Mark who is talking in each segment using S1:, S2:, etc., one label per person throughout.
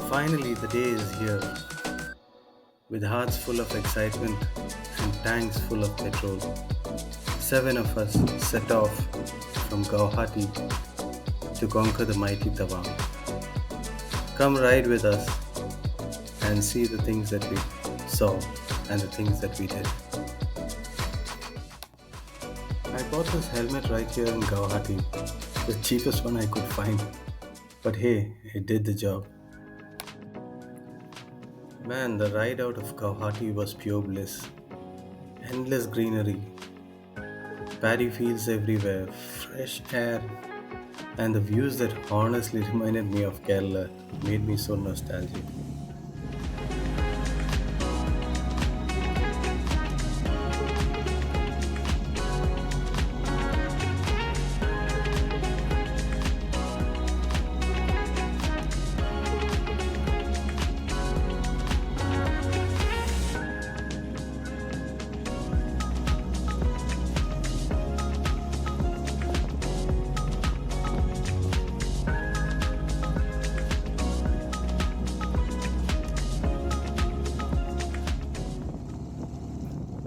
S1: Finally, the day is here, with hearts full of excitement and tanks full of petrol. Seven of us set off from Guwahati to conquer the mighty Tawang. Come ride with us and see the things that we saw and the things that we did. I bought this helmet right here in Guwahati, the cheapest one I could find. But hey, it did the job. Man, the ride out of Guwahati was pure bliss. Endless greenery, paddy fields everywhere, fresh air, and the views that honestly reminded me of Kerala made me so nostalgic.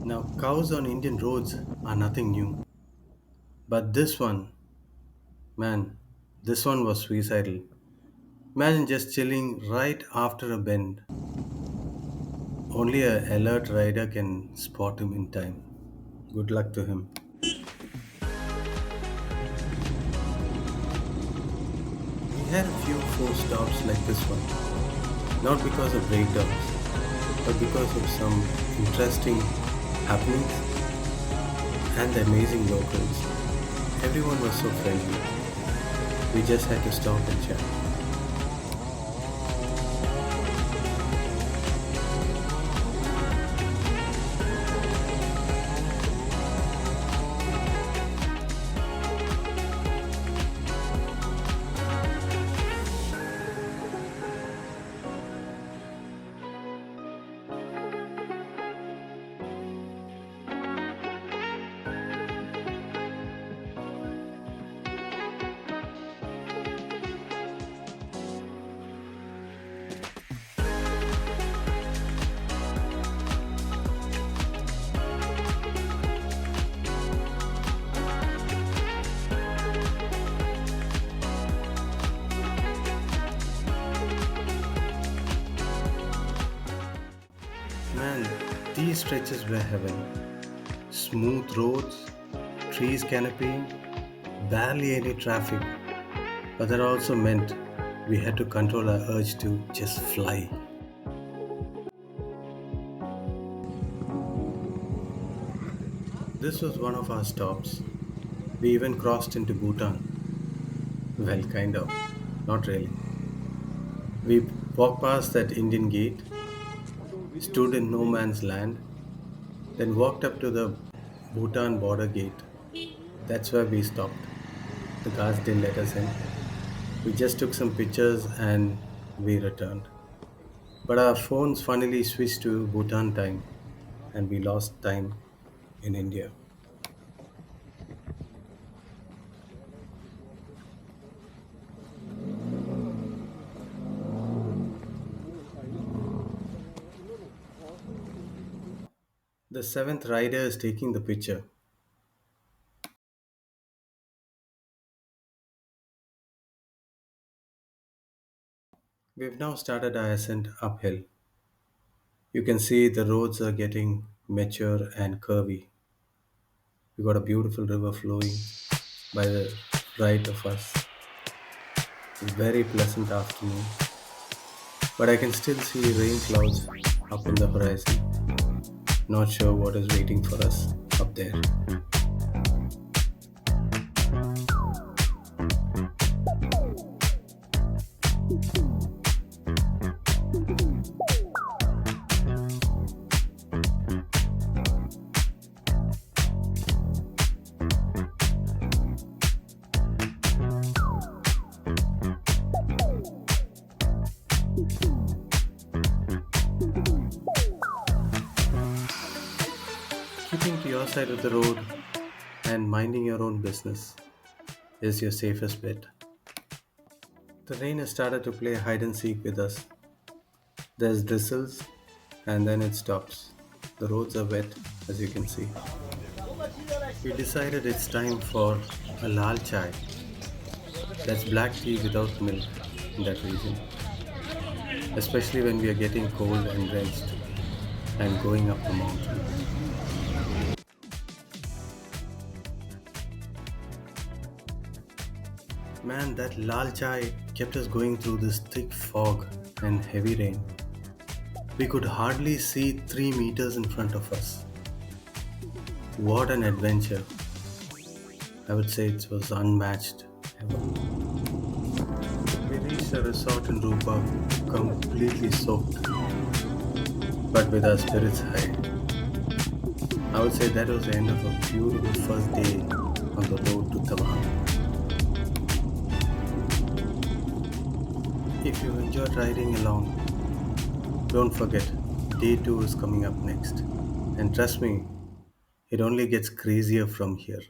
S1: Now, cows on Indian roads are nothing new. But this one, man, this one was suicidal. Imagine just chilling right after a bend. Only a alert rider can spot him in time. Good luck to him. We had a few forced stops like this one, not because of breakdowns, but because of some interesting happenings and the amazing locals. Everyone was so friendly. We just had to stop and chat. Man, these stretches were heaven. Smooth roads, trees canopying, barely any traffic. But that also meant we had to control our urge to just fly. This was one of our stops. We even crossed into Bhutan. Well, kind of. Not really. We walked past that Indian gate, stood in no man's land, then walked up to the Bhutan border gate. That's where we stopped. The guards didn't let us in. We just took some pictures and we returned. But our phones finally switched to Bhutan time and we lost time in India. The seventh rider is taking the picture. We've now started our ascent uphill. You can see the roads are getting mature and curvy. We got a beautiful river flowing by the right of us. Very pleasant afternoon. But I can still see rain clouds up in the horizon. Not sure what is waiting for us up there. Keeping to your side of the road and minding your own business is your safest bet. The rain has started to play hide and seek with us. There's drizzles and then it stops. The roads are wet, as you can see. We decided it's time for a lal chai. That's black tea without milk in that region, especially when we are getting cold and drenched and going up the mountain. Man, that lal chai kept us going through this thick fog and heavy rain. We could hardly see 3 meters in front of us. What an adventure! I would say it was unmatched ever. We reached a resort in Rupa completely soaked, but with our spirits high. I would say that was the end of a beautiful first day on the road to Tawang. If you enjoyed riding along, don't forget, day 2 is coming up next. And trust me, it only gets crazier from here.